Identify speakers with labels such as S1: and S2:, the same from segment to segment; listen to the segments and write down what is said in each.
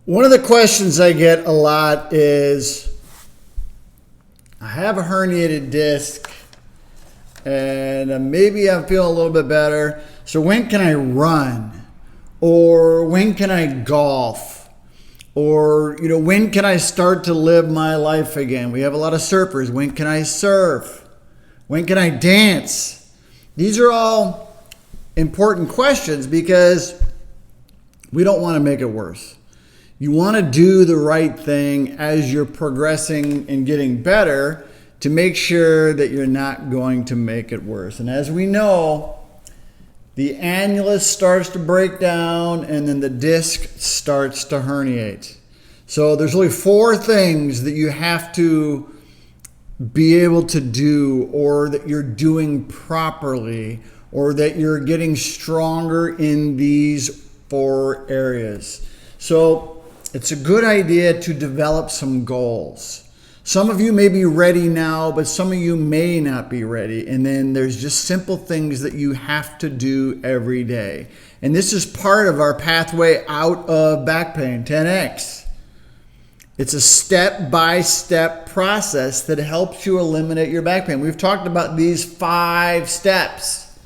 S1: One of the questions I get a lot is, I have a herniated disc and maybe I'm feeling a little bit better. So when can I run? Or when can I golf? Or, when can I start to live my life again? We have a lot of surfers. When can I surf? When can I dance? These are all important questions because we don't want to make it worse. You want to do the right thing as you're progressing and getting better to make sure that you're not going to make it worse. And as we know, the annulus starts to break down and then the disc starts to herniate. So there's only 4 things that you have to be able to do, or that you're doing properly, or that you're getting stronger in these 4 areas. So it's a good idea to develop some goals. Some of you may be ready now, but some of you may not be ready. And then there's just simple things that you have to do every day. And this is part of our pathway out of back pain, 10X. It's a step-by-step process that helps you eliminate your back pain. We've talked about these 5 steps.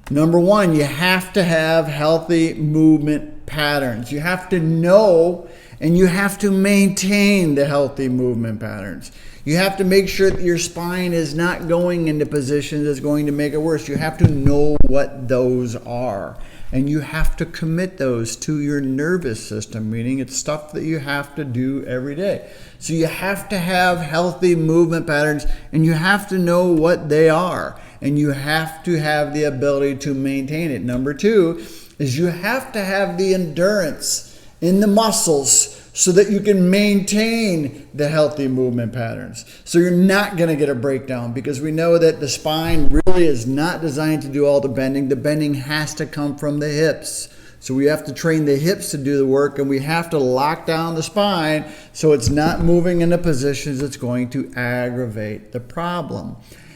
S1: Number 1, you have to have healthy movement patterns. You have to know and you have to maintain the healthy movement patterns. You have to make sure that your spine is not going into positions that's going to make it worse. You have to know what those are. And you have to commit those to your nervous system, meaning it's stuff that you have to do every day. So you have to have healthy movement patterns and you have to know what they are. And you have to have the ability to maintain it. Number 2 is you have to have the endurance in the muscles so that you can maintain the healthy movement patterns. So you're not going to get a breakdown, because we know that the spine really is not designed to do all the bending. The bending has to come from the hips. So we have to train the hips to do the work, and we have to lock down the spine so it's not moving into positions that's going to aggravate the problem.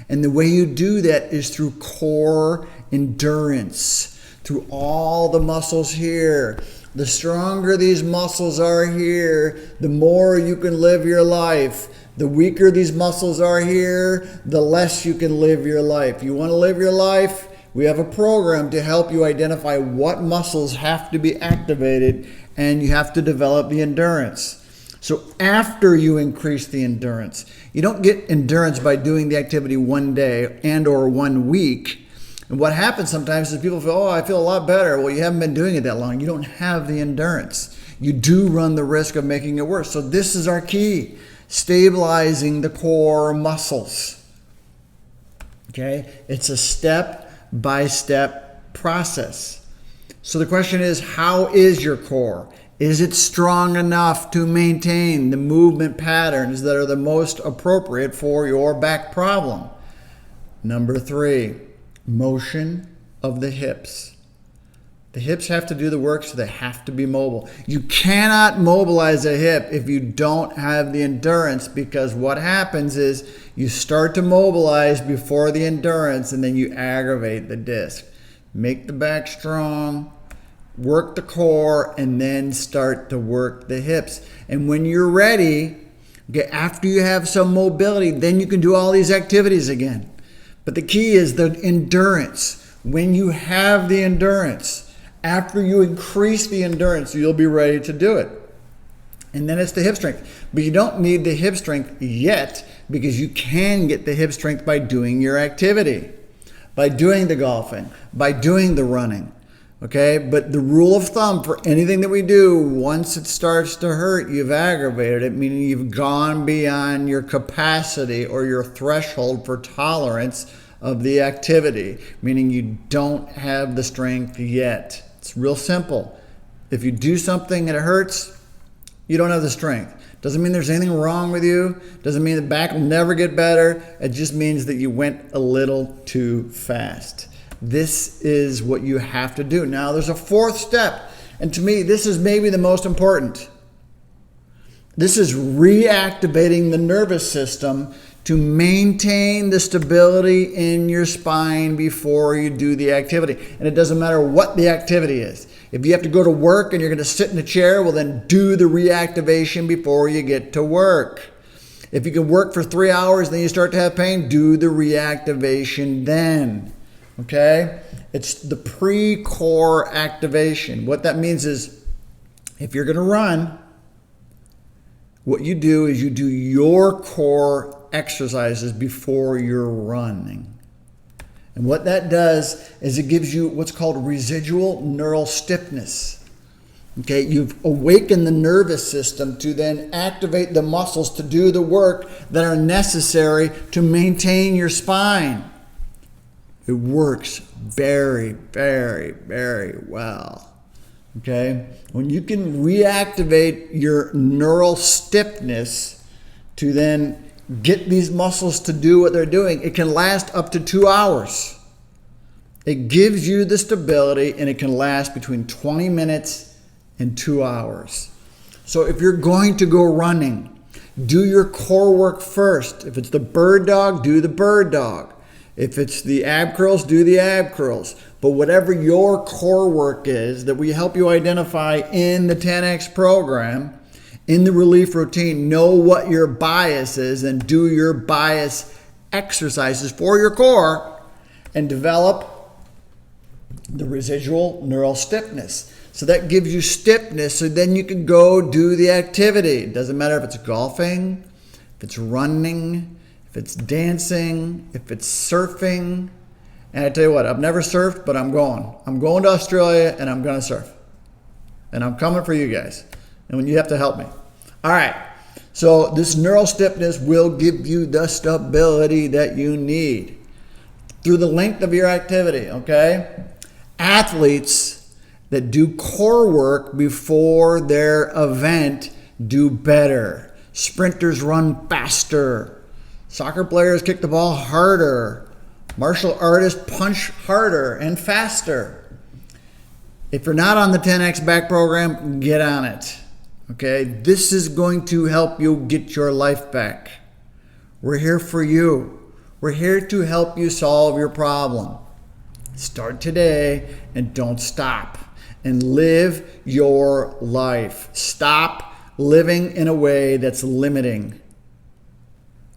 S1: And the way you do that is through core endurance, through all the muscles here. The stronger these muscles are here, the more you can live your life. The weaker these muscles are here, the less you can live your life. You want to live your life? We have a program to help you identify what muscles have to be activated, and you have to develop the endurance. So after you increase the endurance, you don't get endurance by doing the activity one day and or 1 week. And what happens sometimes is people feel, oh, I feel a lot better. Well, you haven't been doing it that long. You don't have the endurance. You do run the risk of making it worse. So this is our key, stabilizing the core muscles. Okay? It's a step-by-step process. So the question is, how is your core? Is it strong enough to maintain the movement patterns that are the most appropriate for your back problem? Number 3. Motion of the hips. The hips have to do the work, so they have to be mobile. You cannot mobilize a hip if you don't have the endurance, because what happens is you start to mobilize before the endurance and then you aggravate the disc. Make the back strong, work the core, and then start to work the hips. And when you're ready, okay, after you have some mobility, then you can do all these activities again. But the key is the endurance. When you have the endurance, after you increase the endurance, you'll be ready to do it. And then it's the hip strength. But you don't need the hip strength yet, because you can get the hip strength by doing your activity, by doing the golfing, by doing the running. Okay, but the rule of thumb for anything that we do, once it starts to hurt, you've aggravated it, meaning you've gone beyond your capacity or your threshold for tolerance of the activity, meaning you don't have the strength yet. It's real simple. If you do something and it hurts, you don't have the strength. Doesn't mean there's anything wrong with you. Doesn't mean the back will never get better. It just means that you went a little too fast. This is what you have to do. Now, there's a 4th step, and to me, this is maybe the most important. This is reactivating the nervous system to maintain the stability in your spine before you do the activity. And it doesn't matter what the activity is. If you have to go to work and you're going to sit in a chair, well, then do the reactivation before you get to work. If you can work for 3 hours, then you start to have pain, do the reactivation then. Okay? It's the pre-core activation. What that means is if you're going to run, what you do is you do your core exercises before you're running. And what that does is it gives you what's called residual neural stiffness. Okay, you've awakened the nervous system to then activate the muscles to do the work that are necessary to maintain your spine. It works very, very, very well. Okay, when you can reactivate your neural stiffness to then get these muscles to do what they're doing, it can last up to 2 hours. It gives you the stability, and it can last between 20 minutes and 2 hours. So if you're going to go running, do your core work first. If it's the bird dog, do the bird dog. If it's the ab curls, do the ab curls. But whatever your core work is that we help you identify in the 10X program, in the relief routine, know what your bias is and do your bias exercises for your core and develop the residual neural stiffness. So that gives you stiffness, so then you can go do the activity. It doesn't matter if it's golfing, if it's running, if it's dancing, if it's surfing. And I tell you what, I've never surfed, but I'm going. I'm going to Australia and I'm going to surf. And I'm coming for you guys. And you have to help me. All right. So this neural stiffness will give you the stability that you need through the length of your activity, okay? Athletes that do core work before their event do better. Sprinters run faster. Soccer players kick the ball harder. Martial artists punch harder and faster. If you're not on the 10X back program, get on it. Okay? This is going to help you get your life back. We're here for you. We're here to help you solve your problem. Start today and don't stop. And live your life. Stop living in a way that's limiting.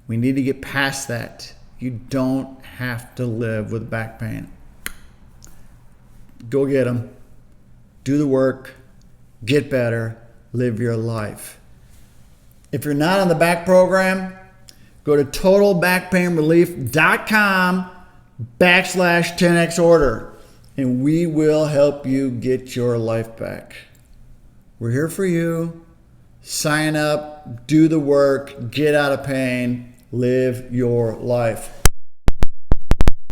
S1: We need to get past that. You don't have to live with back pain. Go get them. Do the work. Get better. Live your life. If you're not on the back program, go to totalbackpainrelief.com/10X order. And we will help you get your life back. We're here for you. Sign up, do the work, get out of pain, live your life.